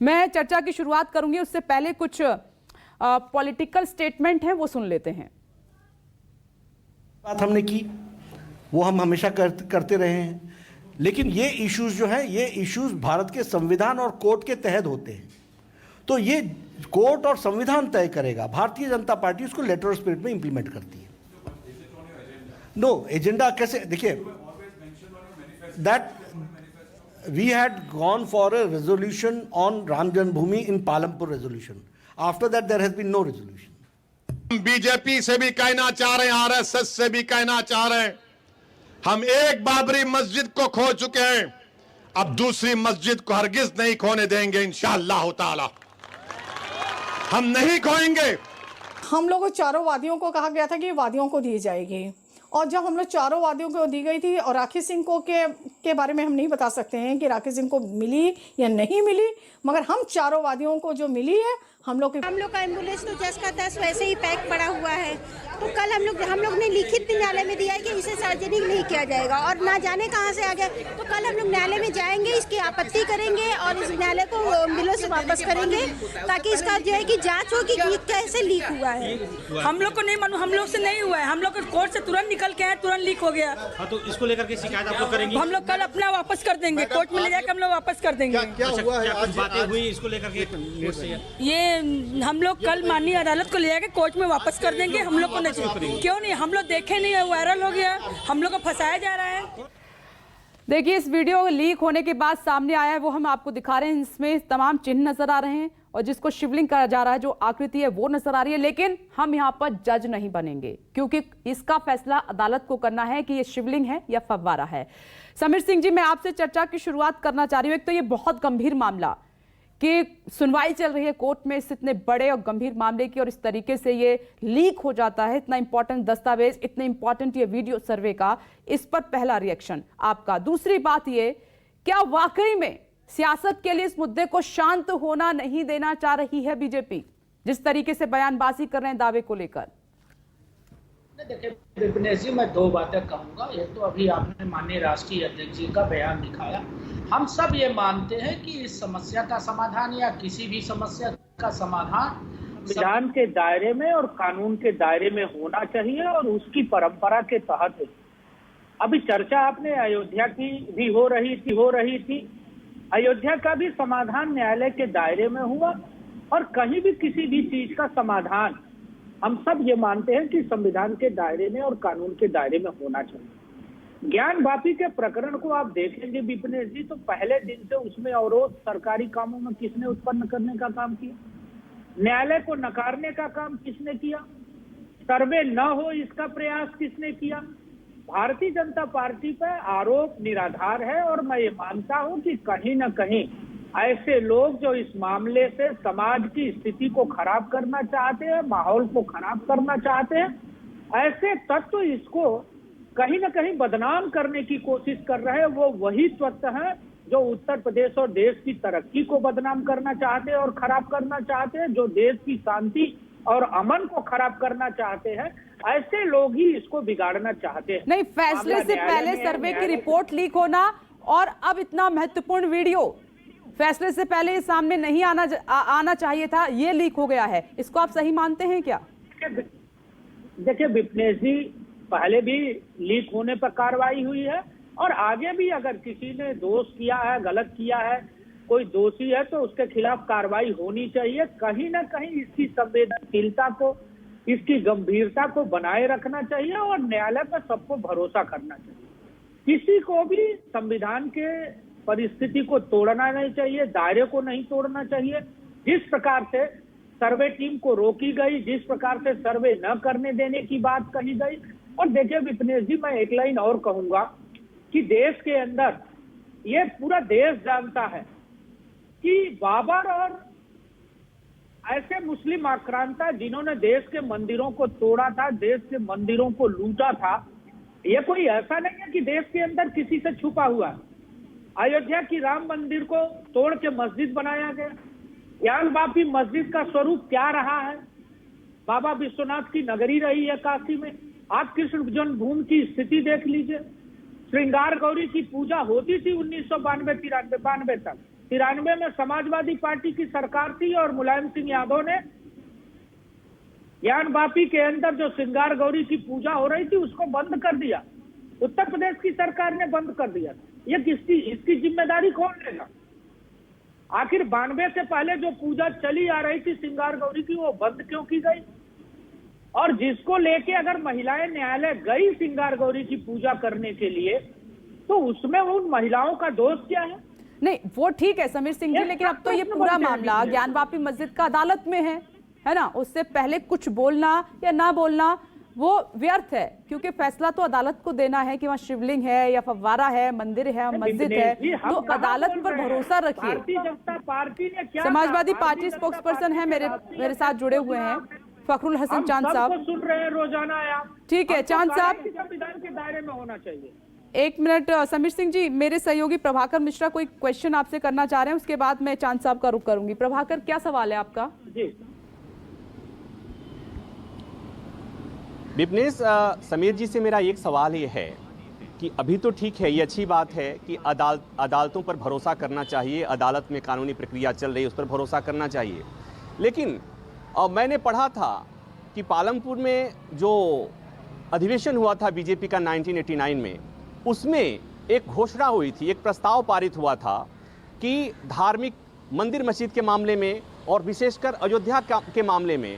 मैं चर्चा की शुरुआत करूंगी, उससे पहले कुछ पॉलिटिकल स्टेटमेंट हैं वो सुन लेते हैं। बात हमने की, वो हम हमेशा करते रहे हैं, लेकिन ये इश्यूज जो हैं, ये इश्यूज भारत के संविधान और कोर्ट के तहत होते हैं। तो ये कोर्ट और संविधान तय करेगा। भारतीय जनता पार्टी उसको लेटर ऑफ स्पिरिट में इंप्लीमेंट करती है। नो एजेंडा कैसे, देखिए, that we had gone for a resolution on Ram Janmabhoomi in Palampur resolution. After that there has been no resolution. BJP से भी कहना चाह रहे हैं, आरएसएस से भी कहना चाह रहे हैं, हम एक बाबरी मस्जिद को खो चुके हैं, अब दूसरी मस्जिद को हरगिज नहीं खोने देंगे। इंशाअल्लाह ताला हम नहीं खोएंगे। हम लोगों चारों वादियों को कहा गया था कि वादियों को दी जाएगी, और जब हम लोग चारों वादियों को दी गई थी, और राखी सिंह को के बारे में हम नहीं बता सकते हैं कि राखी सिंह को मिली या नहीं मिली, मगर हम चारों वादियों को जो मिली है, हम लोग का एम्बुलेंस तो 10 का 10 वैसे ही पैक पड़ा हुआ है। तो कल हम लोग ने लिखित न्यायालय में दिया है कि इसे सार्वजनिक नहीं किया जाएगा, और ना जाने कहां से आ गया। तो कल हम लोग न्यायालय में जाएंगे, इसकी आपत्ति करेंगे और इस न्यायालय को बिलों से वापस करेंगे, ताकि इसका जो है कि जांच हो कि कैसे लीक हुआ है। हम लोग को नहीं मालूम, हम लोग से नहीं हुआ है, हम लोग कोर्ट से तुरंत निकल के आए, तुरंत लीक हो गया। हाँ, तो इसको लेकर के शिकायत आप लोग करेंगे? हम लोग कल अपना वापस कर देंगे, कोर्ट में ले जाकर हम लोग वापस कर देंगे। क्या हुआ है? कुछ बातें हुई इसको लेकर के? ये हम लोग कल माननीय अदालत को ले जाकर कोर्ट में वापस कर देंगे। हम लोग को नहीं, क्यों नहीं, हम लोग देखे नहीं, वायरल हो गया, हम लोग को फंसाया जा रहा है। देखिए, इस वीडियो लीक होने के बाद सामने आया है, वो हम आपको दिखा रहे हैं। इसमें तमाम चिन्ह नजर आ रहे हैं, और जिसको शिवलिंग कहा जा रहा है, जो आकृति है वो नजर आ रही है। लेकिन हम यहाँ पर जज नहीं बनेंगे, क्योंकि इसका फैसला अदालत को करना है कि ये शिवलिंग है या फव्वारा है। समीर सिंह जी, मैं आपसे चर्चा की शुरुआत करना चाह रही हूँ। एक तो ये बहुत गंभीर मामला कि सुनवाई चल रही है कोर्ट में इस इतने बड़े और गंभीर मामले की, और इस तरीके से ये लीक हो जाता है, इतना इंपॉर्टेंट दस्तावेज, इतने इंपॉर्टेंट ये वीडियो सर्वे का, इस पर पहला रिएक्शन आपका। दूसरी बात ये, क्या वाकई में सियासत के लिए इस मुद्दे को शांत होना नहीं देना चाह रही है बीजेपी, जिस तरीके से बयानबाजी कर रहे हैं दावे को लेकर? देखिए विपिनेश जी, मैं दो बातें कहूंगा। एक तो अभी आपने माननीय राष्ट्रीय अध्यक्ष जी का बयान दिखाया। हम सब ये मानते हैं कि इस समस्या का समाधान या किसी भी समस्या का समाधान संविधान के दायरे में और कानून के दायरे में होना चाहिए, और उसकी परंपरा के तहत। अभी चर्चा आपने अयोध्या की भी हो रही थी। अयोध्या का भी समाधान न्यायालय के दायरे में हुआ, और कहीं भी किसी भी चीज का समाधान हम सब ये मानते हैं कि संविधान के दायरे में और कानून के दायरे में होना चाहिए। ज्ञान वापी के प्रकरण को आप देखेंगे विपिनेश जी, तो पहले दिन से उसमें अवरोध सरकारी कामों में किसने उत्पन्न करने का काम किया? न्यायालय को नकारने का काम किसने किया? सर्वे न हो इसका प्रयास किसने किया? भारतीय जनता पार्टी पर आरोप निराधार है, और मैं ये मानता हूं कि कहीं न कहीं ऐसे लोग जो इस मामले से समाज की स्थिति को खराब करना चाहते हैं, माहौल को खराब करना चाहते हैं, ऐसे तत्व इसको कहीं न कहीं बदनाम करने की कोशिश कर रहे हैं। वो वही तत्व हैं जो उत्तर प्रदेश और देश की तरक्की को बदनाम करना चाहते हैं और खराब करना चाहते हैं, जो देश की शांति और अमन को खराब करना चाहते हैं। ऐसे लोग ही इसको बिगाड़ना चाहते हैं। नहीं, फैसले से पहले सर्वे की रिपोर्ट लीक होना, और अब इतना महत्वपूर्ण वीडियो फैसले से पहले सामने नहीं आना चाहिए था, ये लीक हो गया है। इसको आप सही मानते हैं क्या? देखिए विपिनेश जी, पहले भी लीक होने पर कार्रवाई हुई है, और आगे भी अगर किसी ने दोष किया है, गलत किया है, कोई दोषी है, तो उसके खिलाफ कार्रवाई होनी चाहिए। कहीं ना कहीं इसकी संवेदनशीलता को, इसकी गंभीरता को बनाए रखना चाहिए, और न्यायालय पर सबको भरोसा करना चाहिए। किसी को भी संविधान के परिस्थिति को तोड़ना नहीं चाहिए, दायरे को नहीं तोड़ना चाहिए। जिस प्रकार से सर्वे टीम को रोकी गई, जिस प्रकार से सर्वे न करने देने की बात कही गई। और देखिए विपिनेश जी, मैं एक लाइन और कहूंगा कि देश के अंदर ये पूरा देश जानता है कि बाबर और ऐसे मुस्लिम आक्रांता जिन्होंने देश के मंदिरों को तोड़ा था, देश के मंदिरों को लूटा था, ये कोई ऐसा नहीं है कि देश के अंदर किसी से छुपा हुआ है। अयोध्या की राम मंदिर को तोड़ के मस्जिद बनाया गया। ज्ञान वापी मस्जिद का स्वरूप क्या रहा है? बाबा विश्वनाथ की नगरी रही है काशी में। आप कृष्ण जन्मभूमि की स्थिति देख लीजिए। श्रृंगार गौरी की पूजा होती थी 1992-93 तक। 93 में समाजवादी पार्टी की सरकार थी और मुलायम सिंह यादव ने ज्ञान वापी के अंदर जो श्रृंगार गौरी की पूजा हो रही थी उसको बंद कर दिया। उत्तर प्रदेश की सरकार ने बंद कर दिया। ये इसकी जिम्मेदारी कौन लेगा? आखिर 92 से पहले जो पूजा चली आ रही थी श्रृंगार गौरी की, वो बंद क्यों की गई? और जिसको लेके अगर महिलाएं न्यायालय गई श्रृंगार गौरी की पूजा करने के लिए, तो उसमें उन महिलाओं का दोष क्या है? नहीं, वो ठीक है समीर सिंह जी, लेकिन अब तो ये पूरा मामला ज्ञान वापी मस्जिद का अदालत में है ना। उससे पहले कुछ बोलना या ना बोलना वो व्यर्थ है, क्योंकि फैसला तो अदालत को देना है कि वहाँ शिवलिंग है या फव्वारा है, मंदिर है, मस्जिद है, तो अदालत पर भरोसा रखिए। पार्टी ने क्या, समाजवादी पार्टी स्पोक्स पर्सन है मेरे साथ जुड़े हुए हैं फखरुल हसन चांद साहब। सुन रहे हैं रोजाना आप। ठीक है चांद साहब, संविधान के दायरे में होना चाहिए। एक मिनट समीर सिंह जी, मेरे सहयोगी प्रभाकर मिश्रा कोई क्वेश्चन आपसे करना चाह रहे हैं, उसके बाद मैं चांद साहब का रुख करूंगी। प्रभाकर, क्या सवाल है आपका? जी विपनेश, समीर जी से मेरा एक सवाल ये है कि अभी तो ठीक है, ये अच्छी बात है कि अदालतों पर भरोसा करना चाहिए, अदालत में कानूनी प्रक्रिया चल रही है उस पर भरोसा करना चाहिए, लेकिन मैंने पढ़ा था कि पालमपुर में जो अधिवेशन हुआ था बीजेपी का 1989 में, उसमें एक घोषणा हुई थी, एक प्रस्ताव पारित हुआ था कि धार्मिक मंदिर मस्जिद के मामले में और विशेषकर अयोध्या के मामले में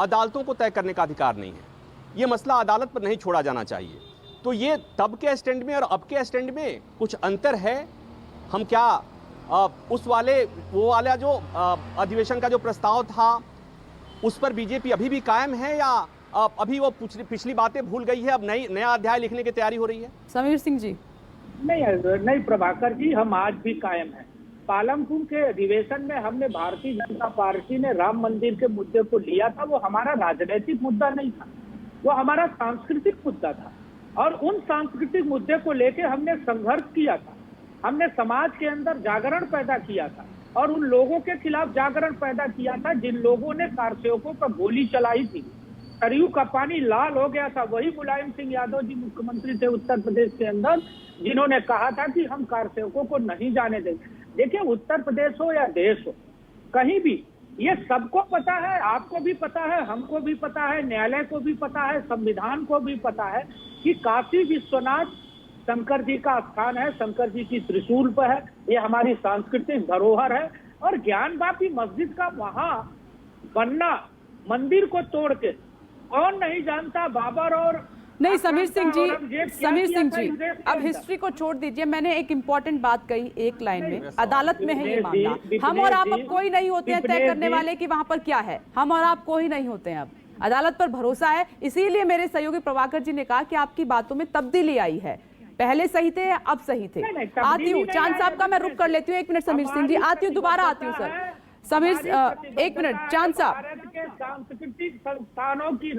अदालतों को तय करने का अधिकार नहीं है, ये मसला अदालत पर नहीं छोड़ा जाना चाहिए। तो ये तब के स्टैंड में और अब के स्टैंड में कुछ अंतर है? हम क्या उस वो वाला जो अधिवेशन का जो प्रस्ताव था उस पर बीजेपी अभी भी कायम है, या अभी वो पिछली बातें भूल गई है, अब नया अध्याय लिखने की तैयारी हो रही है? समीर सिंह जी। नहीं प्रभाकर जी, हम आज भी कायम हैं। पालमपुर के अधिवेशन में हमने भारतीय जनता पार्टी ने राम मंदिर के मुद्दे को लिया था। वो हमारा राजनीतिक मुद्दा नहीं था, वो हमारा सांस्कृतिक मुद्दा था, और उन सांस्कृतिक मुद्दे को लेके हमने संघर्ष किया था। हमने समाज के अंदर जागरण पैदा किया था और उन लोगों के खिलाफ जागरण पैदा किया था जिन लोगों ने कारसेवकों पर गोली चलाई थी, सरयू का पानी लाल हो गया था। वही मुलायम सिंह यादव जी मुख्यमंत्री थे उत्तर प्रदेश के अंदर, जिन्होंने कहा था कि हम कारसेवकों को नहीं जाने देंगे। देखिए, उत्तर प्रदेश हो या देश हो, कहीं भी ये सबको पता है, आपको भी पता है, हमको भी पता है, न्यायालय को भी पता है, संविधान को भी पता है कि काशी विश्वनाथ शंकर जी का स्थान है, शंकर जी की त्रिशूल पर है, ये हमारी सांस्कृतिक धरोहर है। और ज्ञान वापी मस्जिद का वहां बनना, मंदिर को तोड़ के, कौन नहीं जानता बाबर और नहीं समीर सिंह जी, अब हिस्ट्री को छोड़ दीजिए। मैंने एक इम्पोर्टेंट बात कही एक लाइन में, अदालत में है ये मामला। हम और आप अब कोई नहीं होते हैं तय करने वाले कि वहां पर क्या है, हम और आप कोई नहीं होते हैं, अब अदालत पर भरोसा है। इसीलिए मेरे सहयोगी प्रभाकर जी ने कहा कि आपकी बातों में तब्दीली आई है, पहले सही थे अब सही थे। आती हूँ चांद साहब का मैं रुक कर लेती हूँ, एक मिनट समीर सिंह जी, आती हूँ, दोबारा आती हूँ सर। समीर एक मिनट, चांद साहब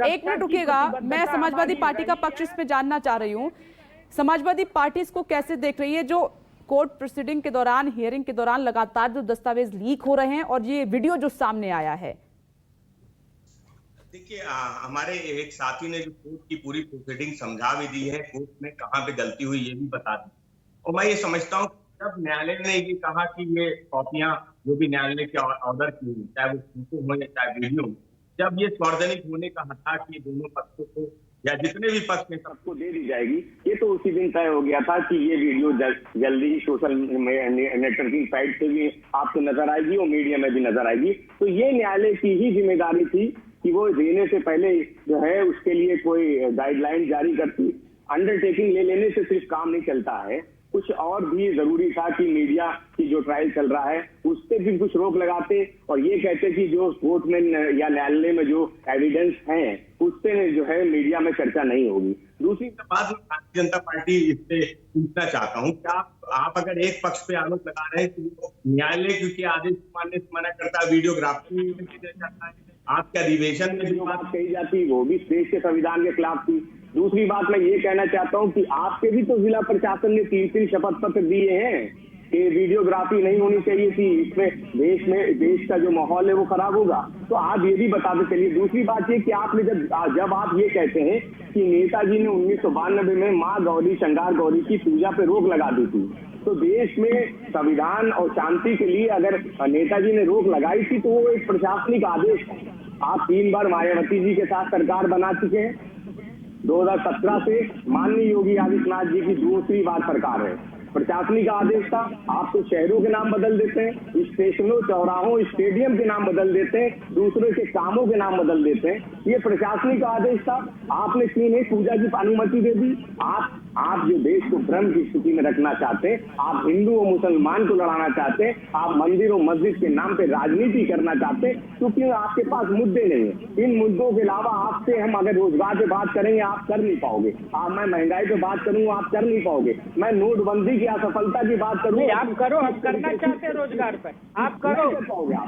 एक मिनट रुकिएगा, मैं समाजवादी पार्टी का पक्ष इसमें जानना चाह रही हूँ। समाजवादी पार्टी इसको कैसे देख रही है, जो कोर्ट प्रोसीडिंग के दौरान, हियरिंग के दौरान लगातार जो दस्तावेज लीक हो रहे हैं और ये वीडियो जो सामने आया है? देखिए, हमारे एक साथी ने जो कोर्ट की पूरी प्रोसीडिंग समझा भी दी है, कोर्ट में कहाँ पे गलती हुई ये भी बता दी। और मैं ये समझता हूँ जब न्यायालय ने ये कहा कि ये कॉपियां जो भी न्यायालय के ऑर्डर की, चाहे वो फोटो हो या चाहे वीडियो, जब ये सार्वजनिक होने का था कि दोनों पक्षों को या जितने भी पक्ष में सबको दे दी जाएगी, ये तो उसी दिन तय हो गया था कि ये वीडियो जल्दी सोशल नेटवर्किंग साइट पे भी आपको नजर आएगी और मीडिया में भी नजर आएगी। तो ये न्यायालय की ही जिम्मेदारी थी कि वो देने से पहले जो है उसके लिए कोई गाइडलाइन जारी करती। अंडरटेकिंग ले लेने से सिर्फ काम नहीं चलता है, कुछ और भी जरूरी था कि मीडिया की जो ट्रायल चल रहा है उस पर भी कुछ रोक लगाते और ये कहते कि जो कोर्ट में या न्यायालय में जो एविडेंस हैं उस पे जो है मीडिया में चर्चा नहीं होगी। दूसरी बात भारतीय जनता पार्टी इससे पूछना चाहता हूँ, क्या आप अगर एक पक्ष पे आरोप लगा रहे हैं कि न्यायालय क्योंकि आदेश मानने से मना करता है, वीडियोग्राफी चाहता है, आपके अधिवेशन में जो बात कही जाती वो भी देश के संविधान के खिलाफ थी। दूसरी बात मैं ये कहना चाहता हूँ कि आपके भी तो जिला प्रशासन ने 3 शपथ पत्र दिए हैं कि वीडियोग्राफी नहीं होनी चाहिए थी, इसमें देश का जो माहौल है वो खराब होगा। तो आप ये भी बताते चलिए। दूसरी बात ये कि आपने जब आप ये कहते हैं कि नेताजी ने 1992 में माँ गौरी, श्रृंगार गौरी की पूजा पे रोक लगा दी थी, तो देश में संविधान और शांति के लिए अगर नेताजी ने रोक लगाई थी तो वो एक प्रशासनिक आदेश है। आप 3 बार मायावती जी के साथ सरकार बना चुके हैं। 2017 से माननीय योगी आदित्यनाथ जी की दूसरी बार सरकार है। प्रशासनिक आदेश था। आप तो शहरों के नाम बदल देते हैं, स्टेशनों, चौराहों, स्टेडियम के नाम बदल देते हैं, दूसरे के कामों के नाम बदल देते हैं। ये प्रशासनिक आदेश था। आपने क्यों नहीं पूजा की अनुमति दे दी? आप जो देश को भ्रम की स्थिति में रखना चाहते हैं, आप हिंदू और मुसलमान को लड़ाना चाहते हैं, आप मंदिर और मस्जिद के नाम पे राजनीति करना चाहते हैं, क्योंकि आपके पास मुद्दे नहीं है। इन मुद्दों के अलावा आपसे हम अगर रोजगार पे बात करेंगे, आप कर नहीं पाओगे। मैं महंगाई पे बात करूंगा, आप कर नहीं पाओगे। मैं नोटबंदी की असफलता की बात करूँ, आप करो। हम करना चाहते हैं रोजगार पर, आप करो।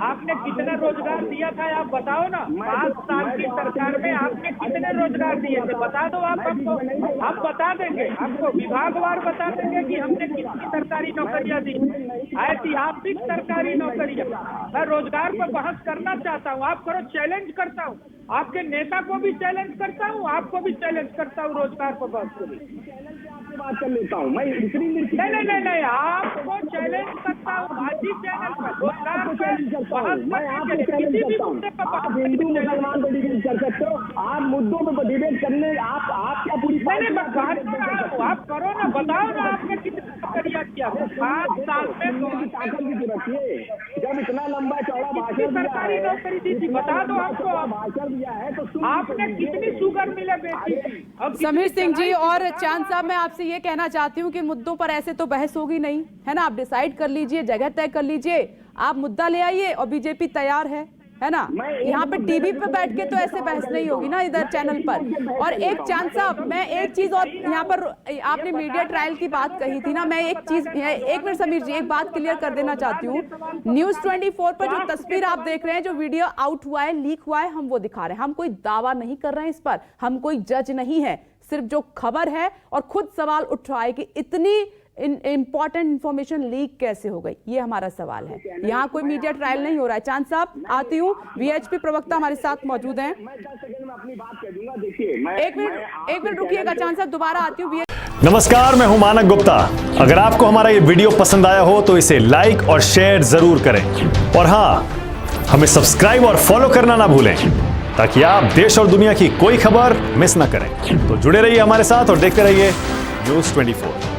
आपने कितना रोजगार दिया था आप बताओ ना। 5 साल की सरकार में आपने कितने रोजगार दिए थे बता दो आप हमको। हम बता देंगे आपको, विभागवार बता देंगे कि हमने कितनी सरकारी नौकरियां दी, ऐतिहासिक सरकारी नौकरियां। मैं रोजगार पर बहस करना चाहता हूँ, आप करो। चैलेंज करता हूँ, आपके नेता को भी चैलेंज करता हूँ, आपको भी चैलेंज करता हूँ। रोजगार पर बहस करिए, बात कर लेता हूँ मैं। नहीं, आपको चैलेंज करता हूँ। आज ही चैनल पर रोजगार पर बहस किसी भी मुद्दे पर। आप हिंदू मुसलमान पर डिबेट कर सकते हो, आप मुद्दों पर डिबेट करने आप क्या पूरी आप करो ना, बताओ ना आपने कितना नौकरियां किया 5 साल में। ताकत भी रखिए, जब इतना लंबा चौड़ा भाषण सरकारी नौकरी दी थी बता दो आपको। भाषण दिया है तो आपने कितनी शुगर मिले बेची थी। समीर सिंह जी और चांद साहब, मैं आपसे ये कहना चाहती हूँ कि मुद्दों पर ऐसे तो बहस होगी नहीं, है ना। आप डिसाइड कर लीजिए, जगह तय कर लीजिए, आप मुद्दा ले आइए और बीजेपी तैयार है ना। यहाँ पे टीवी पे बैठ के तो ऐसे बहस नहीं होगी ना इधर चैनल पर। और एक चांद साहब, मैं एक चीज और यहाँ पर, आपने मीडिया ट्रायल की बात कही थी ना, मैं एक चीज, एक मिनट समीर जी, एक बात क्लियर कर देना चाहती हूँ। न्यूज 24 पर जो तस्वीर आप देख रहे हैं, जो वीडियो आउट हुआ है, लीक हुआ है, हम वो दिखा रहे हैं। हम कोई दावा नहीं कर रहे हैं इस पर, हम कोई जज नहीं है, सिर्फ जो खबर है। और खुद सवाल उठ रहा है कि इतनी इंपॉर्टेंट इंफॉर्मेशन लीक कैसे हो गई, ये हमारा सवाल है। यहाँ कोई मीडिया ट्रायल नहीं हो रहा है। चांद साहब आती हूँ, वीएचपी प्रवक्ता हमारे साथ मौजूद हैं। एक मिनट रुकिएगा चांद साहब, दोबारा आती हूँ। नमस्कार, मैं हूं मानक गुप्ता। अगर आपको हमारा ये वीडियो पसंद आया हो तो इसे लाइक और शेयर जरूर करें, और हाँ, हमें सब्सक्राइब और फॉलो करना ना भूलें, ताकि आप देश और दुनिया की कोई खबर मिस ना करें। तो जुड़े रहिए हमारे साथ और देखते रहिए News 24।